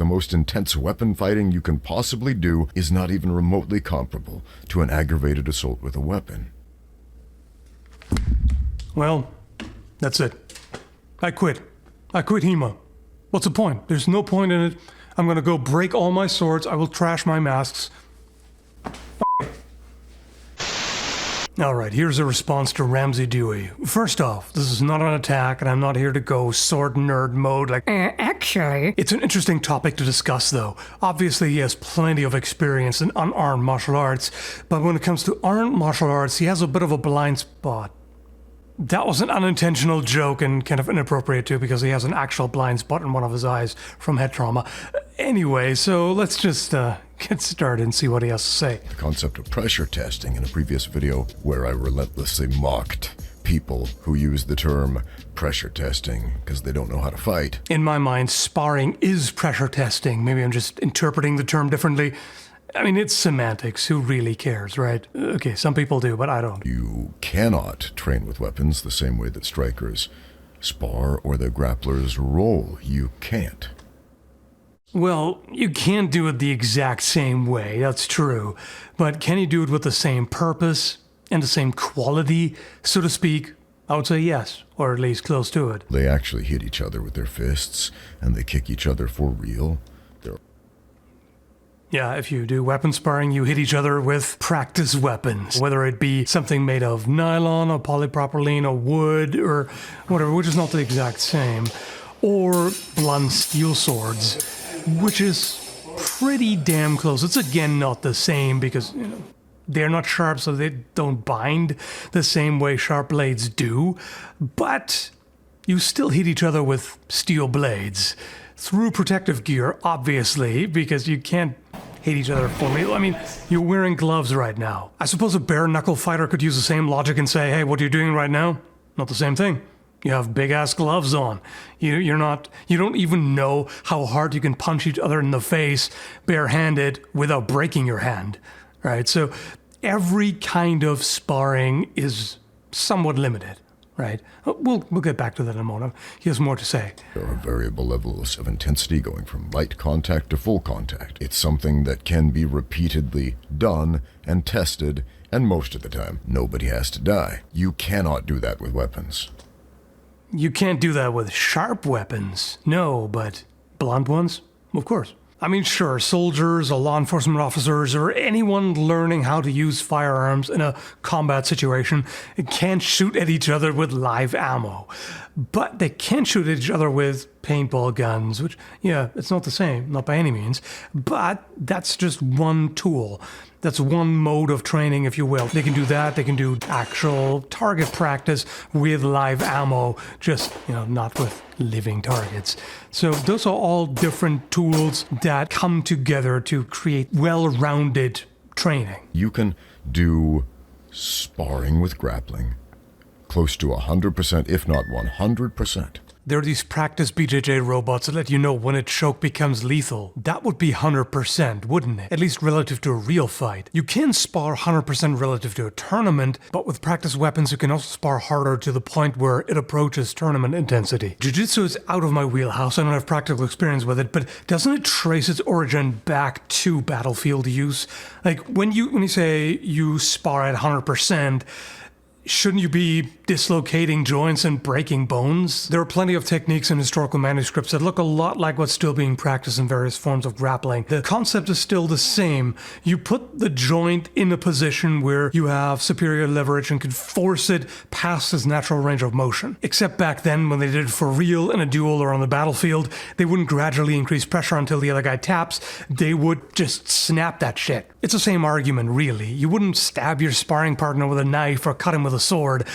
The most intense weapon fighting you can possibly do is not even remotely comparable to an aggravated assault with a weapon. Well, that's it. I quit. I quit HEMA. What's the point? There's no point in it. I'm gonna go break all my swords. I will trash my masks. Alright, here's a response to Ramsey Dewey. First off, this is not an attack, and I'm not here to go sword nerd mode like, actually. It's an interesting topic to discuss, though. Obviously, he has plenty of experience in unarmed martial arts, but when it comes to armed martial arts, he has a bit of a blind spot. That was an unintentional joke and kind of inappropriate too, because he has an actual blind spot in one of his eyes from head trauma. Anyway, so let's just get started and see what he has to say. The concept of pressure testing in a previous video where I relentlessly mocked people who use the term pressure testing because they don't know how to fight. In my mind, sparring is pressure testing. Maybe I'm just interpreting the term differently. I mean, it's semantics. Who really cares, right? Okay, some people do, but I don't. You cannot train with weapons the same way that strikers spar or the grapplers roll. You can't. Well, you can't do it the exact same way, that's true. But can you do it with the same purpose and the same quality, so to speak? I would say yes, or at least close to it. They actually hit each other with their fists, and they kick each other for real. Yeah, if you do weapon sparring, you hit each other with practice weapons, whether it be something made of nylon or polypropylene or wood or whatever, which is not the exact same, or blunt steel swords, which is pretty damn close. It's again not the same because, you know, they're not sharp, so they don't bind the same way sharp blades do, but you still hit each other with steel blades. Through protective gear, obviously, because you can't hit each other for real. I mean, you're wearing gloves right now. I suppose a bare-knuckle fighter could use the same logic and say, hey, what are you doing right now? Not the same thing. You have big-ass gloves on. You don't even know how hard you can punch each other in the face barehanded without breaking your hand, right? So every kind of sparring is somewhat limited. Right. We'll get back to that in a moment. He has more to say. There are variable levels of intensity going from light contact to full contact. It's something that can be repeatedly done and tested, and most of the time, nobody has to die. You cannot do that with weapons. You can't do that with sharp weapons. No, but blunt ones? Of course. I mean, sure, soldiers or law enforcement officers or anyone learning how to use firearms in a combat situation can't shoot at each other with live ammo. But they can shoot at each other with paintball guns, which, yeah, it's not the same, not by any means. But that's just one tool. That's one mode of training, if you will. They can do that. They can do actual target practice with live ammo, just, not with living targets. So those are all different tools that come together to create well-rounded training. You can do sparring with grappling close to 100%, if not 100%. There are these practice BJJ robots that let you know when a choke becomes lethal. That would be 100%, wouldn't it? At least relative to a real fight. You can spar 100% relative to a tournament, but with practice weapons you can also spar harder to the point where it approaches tournament intensity. Jiu-jitsu is out of my wheelhouse, I don't have practical experience with it, but doesn't it trace its origin back to battlefield use? Like, when you say you spar at 100%, shouldn't you be dislocating joints and breaking bones? There are plenty of techniques in historical manuscripts that look a lot like what's still being practiced in various forms of grappling. The concept is still the same. You put the joint in a position where you have superior leverage and can force it past its natural range of motion. Except back then, when they did it for real in a duel or on the battlefield, they wouldn't gradually increase pressure until the other guy taps. They would just snap that shit. It's the same argument, really. You wouldn't stab your sparring partner with a knife or cut him with a sword,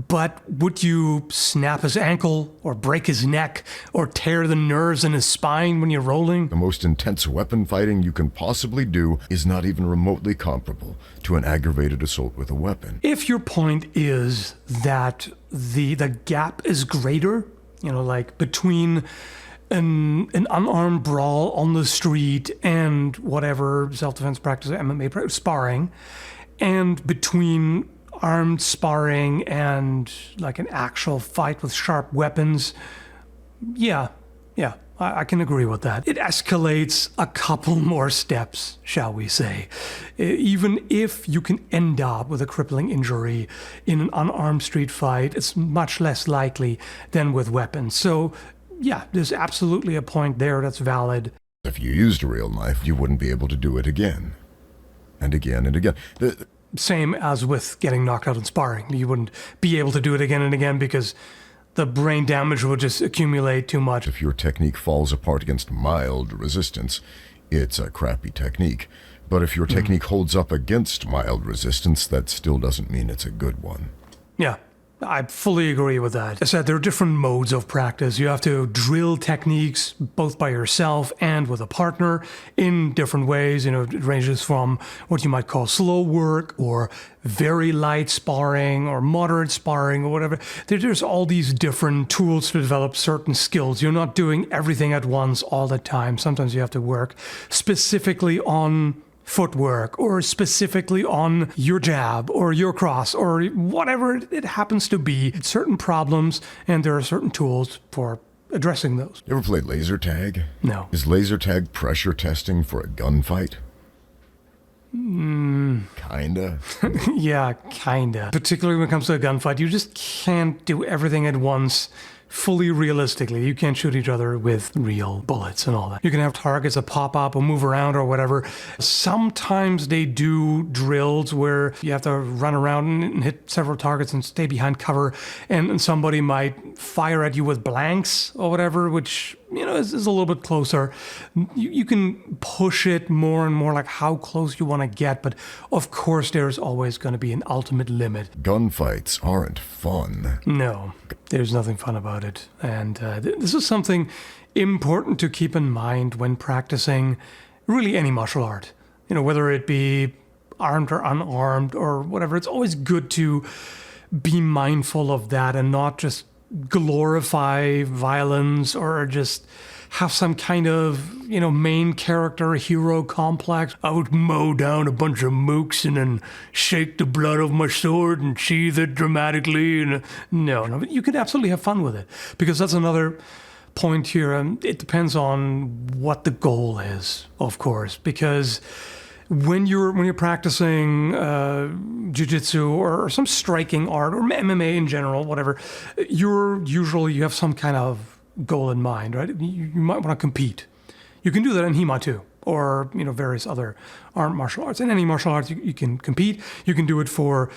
but would you snap his ankle or break his neck or tear the nerves in his spine when you're rolling? The most intense weapon fighting you can possibly do is not even remotely comparable to an aggravated assault with a weapon. If your point is that the gap is greater, like between an unarmed brawl on the street and whatever self-defense practice, MMA sparring, and between armed sparring and like an actual fight with sharp weapons, yeah, I can agree with that. It escalates a couple more steps, shall we say. Even if you can end up with a crippling injury in an unarmed street fight, it's much less likely than with weapons. So, yeah, there's absolutely a point there that's valid. If you used a real knife, you wouldn't be able to do it again. And again and again. Same as with getting knocked out in sparring. You wouldn't be able to do it again and again because the brain damage will just accumulate too much. If your technique falls apart against mild resistance, it's a crappy technique. But if your technique holds up against mild resistance, that still doesn't mean it's a good one. Yeah, I fully agree with that. I said there are different modes of practice. You have to drill techniques both by yourself and with a partner in different ways. It ranges from what you might call slow work or very light sparring or moderate sparring or whatever. There's all these different tools to develop certain skills. You're not doing everything at once all the time. Sometimes you have to work specifically on footwork or specifically on your jab or your cross or whatever it happens to be. Certain problems, and there are certain tools for addressing those. You ever played laser tag? No. Is laser tag pressure testing for a gunfight? Kinda. Yeah, kinda. Particularly when it comes to a gunfight, you just can't do everything at once fully realistically. You can't shoot each other with real bullets and all that. You can have targets that pop up or move around or whatever. Sometimes they do drills where you have to run around and hit several targets and stay behind cover, and somebody might fire at you with blanks or whatever, which is a little bit closer. You can push it more and more, like how close you want to get, but of course there's always going to be an ultimate limit. Gunfights aren't fun. No, there's nothing fun about it. And this is something important to keep in mind when practicing really any martial art. Whether it be armed or unarmed or whatever, it's always good to be mindful of that and not just glorify violence or just have some kind of, main character hero complex. I would mow down a bunch of mooks and then shake the blood of my sword and sheathe it dramatically. And no, you could absolutely have fun with it, because that's another point here. It depends on what the goal is, of course, because when you're practicing jiu-jitsu or some striking art or MMA in general, whatever, you have some kind of goal in mind, right? You might want to compete. You can do that in HEMA too, or various other armed martial arts. In any martial arts, you can compete. You can do it for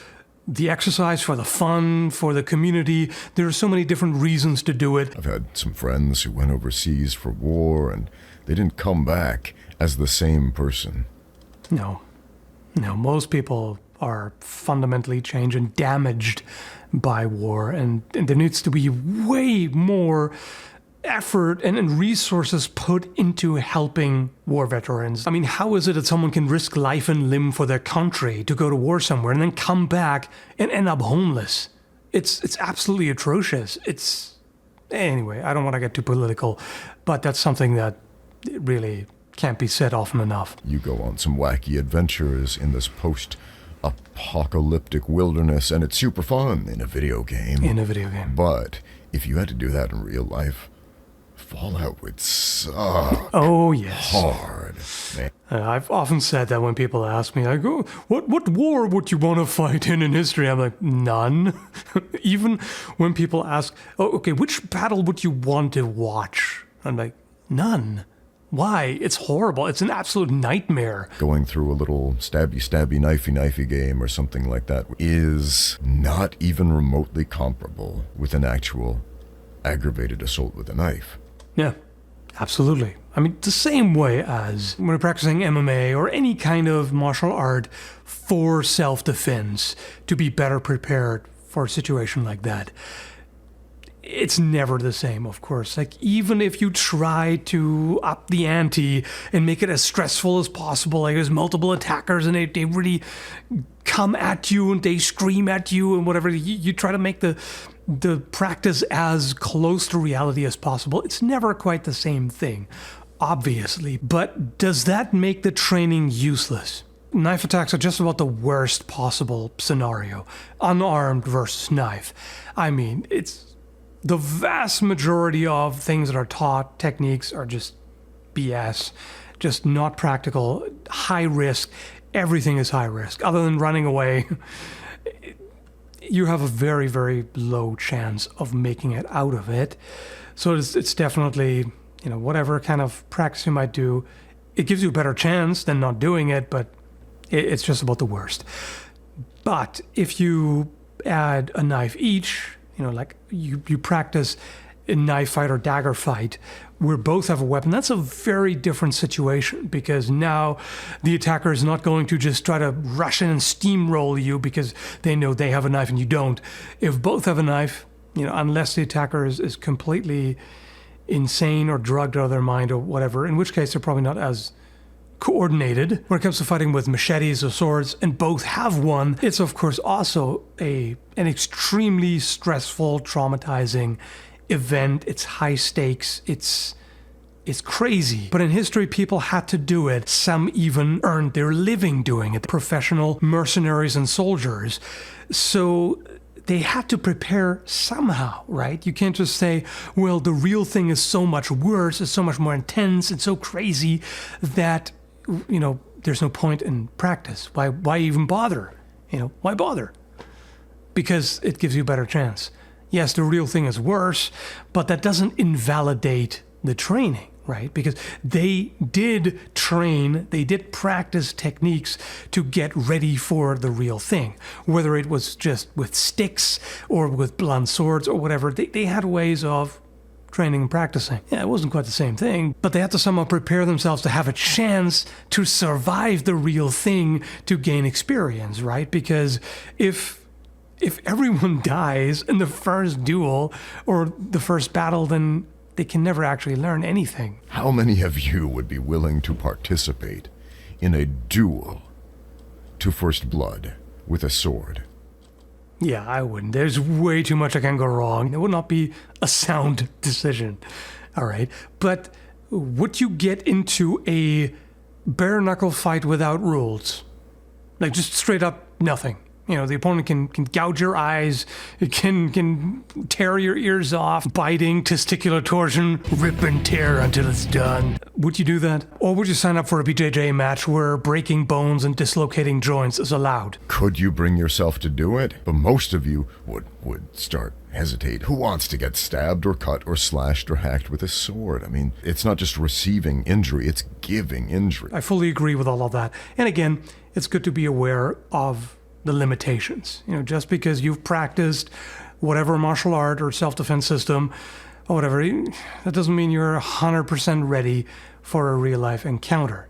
the exercise, for the fun, for the community. There are so many different reasons to do it. I've had some friends who went overseas for war, and they didn't come back as the same person. No, most people are fundamentally changed and damaged by war, and there needs to be way more effort and resources put into helping war veterans. I mean, how is it that someone can risk life and limb for their country to go to war somewhere and then come back and end up homeless? It's absolutely atrocious. Anyway, I don't want to get too political, but that's something that really can't be said often enough. You go on some wacky adventures in this post-apocalyptic wilderness, and it's super fun in a video game. But if you had to do that in real life, Fallout would suck. Oh, yes. Hard. Man. I've often said that when people ask me, I go, what war would you want to fight in history? I'm like, none. Even when people ask, okay, which battle would you want to watch? I'm like, none. Why? It's horrible. It's an absolute nightmare. Going through a little stabby, knifey game or something like that is not even remotely comparable with an actual aggravated assault with a knife. Yeah, absolutely. I mean, the same way as when you're practicing MMA or any kind of martial art for self-defense, to be better prepared for a situation like that. It's never the same, of course. Like, even if you try to up the ante and make it as stressful as possible, like there's multiple attackers and they really come at you and they scream at you and whatever, you try to make the practice as close to reality as possible. It's never quite the same thing, obviously. But does that make the training useless? Knife attacks are just about the worst possible scenario. Unarmed versus knife. I mean, The vast majority of things that are taught, techniques, are just BS, just not practical, high risk. Everything is high risk. Other than running away, you have a very, very low chance of making it out of it. So it's definitely, whatever kind of practice you might do, it gives you a better chance than not doing it, but it's just about the worst. But if you add a knife each, like you practice a knife fight or dagger fight where both have a weapon, that's a very different situation, because now the attacker is not going to just try to rush in and steamroll you because they know they have a knife and you don't. If both have a knife, unless the attacker is completely insane or drugged out of their mind or whatever, in which case they're probably not as coordinated when it comes to fighting with machetes or swords, and both have one, it's of course also an extremely stressful, traumatizing event. It's high stakes. It's crazy. But in history, people had to do it. Some even earned their living doing it. Professional mercenaries and soldiers. So they had to prepare somehow, right? You can't just say, well, the real thing is so much worse, it's so much more intense, it's so crazy that, there's no point in practice. Why even bother? Why bother? Because it gives you a better chance. Yes, the real thing is worse, but that doesn't invalidate the training, right? Because they did train, they did practice techniques to get ready for the real thing. Whether it was just with sticks or with blunt swords or whatever, they had ways of training and practicing. Yeah, it wasn't quite the same thing, but they had to somehow prepare themselves to have a chance to survive the real thing, to gain experience, right? Because if everyone dies in the first duel or the first battle, then they can never actually learn anything. How many of you would be willing to participate in a duel to first blood with a sword? Yeah, I wouldn't. There's way too much that can go wrong. It would not be a sound decision. All right. But would you get into a bare knuckle fight without rules? Like just straight up nothing. The opponent can gouge your eyes, it can tear your ears off, biting, testicular torsion, rip and tear until it's done. Would you do that? Or would you sign up for a BJJ match where breaking bones and dislocating joints is allowed? Could you bring yourself to do it? But most of you would hesitate. Who wants to get stabbed or cut or slashed or hacked with a sword? I mean, it's not just receiving injury, it's giving injury. I fully agree with all of that. And again, it's good to be aware of the limitations. Just because you've practiced whatever martial art or self-defense system or whatever, that doesn't mean you're 100% ready for a real-life encounter.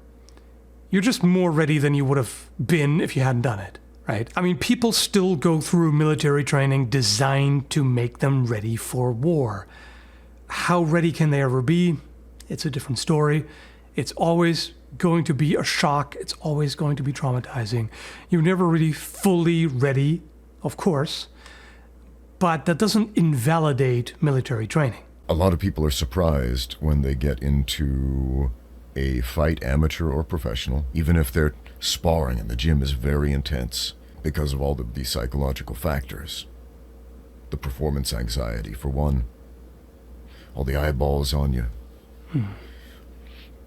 You're just more ready than you would have been if you hadn't done it, right? I mean, people still go through military training designed to make them ready for war. How ready can they ever be? It's a different story. It's always going to be a shock. It's always going to be traumatizing. You're never really fully ready, of course, but that doesn't invalidate military training. A lot of people are surprised when they get into a fight, amateur or professional, even if they're sparring and the gym is very intense because of all the psychological factors. The performance anxiety, for one. All the eyeballs on you.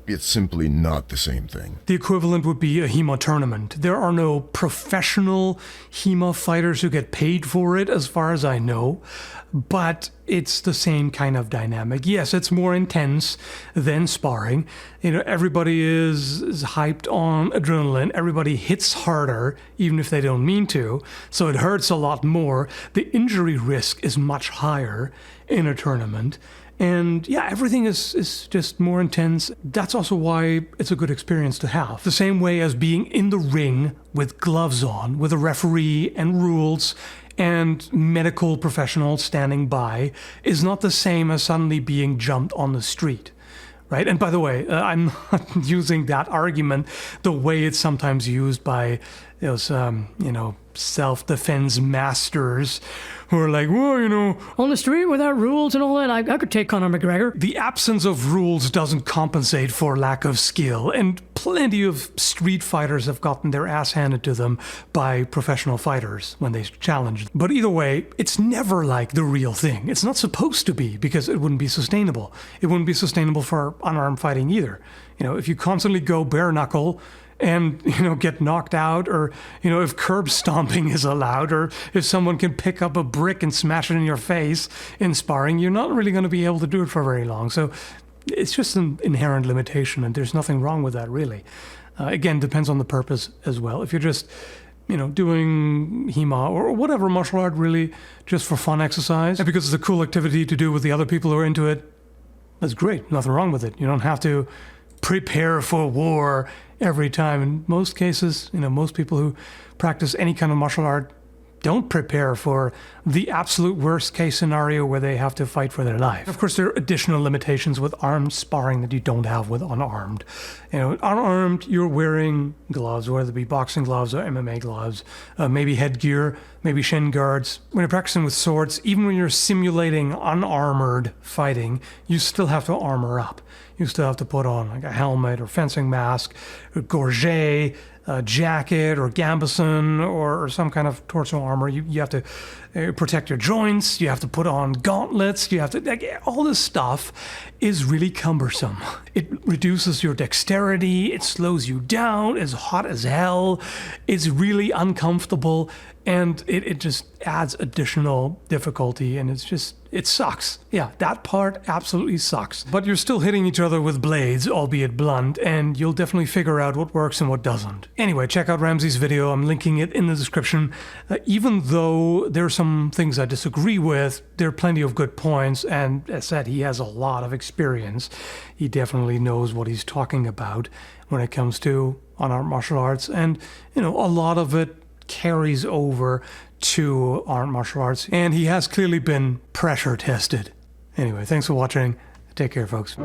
It's simply not the same thing. The equivalent would be a HEMA tournament. There are no professional HEMA fighters who get paid for it, as far as I know, but it's the same kind of dynamic. Yes, it's more intense than sparring. Everybody is hyped on adrenaline. Everybody hits harder, even if they don't mean to, so it hurts a lot more. The injury risk is much higher in a tournament. And yeah, everything is just more intense. That's also why it's a good experience to have. The same way as being in the ring with gloves on, with a referee and rules and medical professionals standing by is not the same as suddenly being jumped on the street, right? And by the way, I'm not using that argument the way it's sometimes used by those, self-defense masters who are like, well, on the street without rules and all that, I could take Conor McGregor. The absence of rules doesn't compensate for lack of skill. And plenty of street fighters have gotten their ass handed to them by professional fighters when they challenged. But either way, it's never like the real thing. It's not supposed to be, because it wouldn't be sustainable. It wouldn't be sustainable for unarmed fighting either. If you constantly go bare knuckle and, get knocked out, or, if curb stomping is allowed, or if someone can pick up a brick and smash it in your face in sparring, you're not really going to be able to do it for very long. So it's just an inherent limitation, and there's nothing wrong with that, really. Again, depends on the purpose as well. If you're just, doing HEMA or whatever martial art, really just for fun exercise, and because it's a cool activity to do with the other people who are into it, that's great. Nothing wrong with it. You don't have to prepare for war every time. In most cases, most people who practice any kind of martial art don't prepare for the absolute worst case scenario where they have to fight for their life. Of course, there are additional limitations with armed sparring that you don't have with unarmed. Unarmed, you're wearing gloves, whether it be boxing gloves or MMA gloves, maybe headgear, maybe shin guards. When you're practicing with swords, even when you're simulating unarmored fighting, you still have to armor up. You still have to put on like a helmet or fencing mask, or gorget, a jacket or gambeson or some kind of torso armor. You have to protect your joints. You have to put on gauntlets. You have to, all this stuff is really cumbersome. It reduces your dexterity. It slows you down. It's hot as hell. It's really uncomfortable. And it just adds additional difficulty, and it sucks. Yeah, that part absolutely sucks. But you're still hitting each other with blades, albeit blunt, and you'll definitely figure out what works and what doesn't. Anyway, check out Ramsey's video. I'm linking it in the description. Even though there are some things I disagree with, there are plenty of good points, and as said, he has a lot of experience. He definitely knows what he's talking about when it comes to unarmed martial arts, and a lot of it carries over to armed martial arts, and he has clearly been pressure tested. Anyway, thanks for watching. Take care, folks.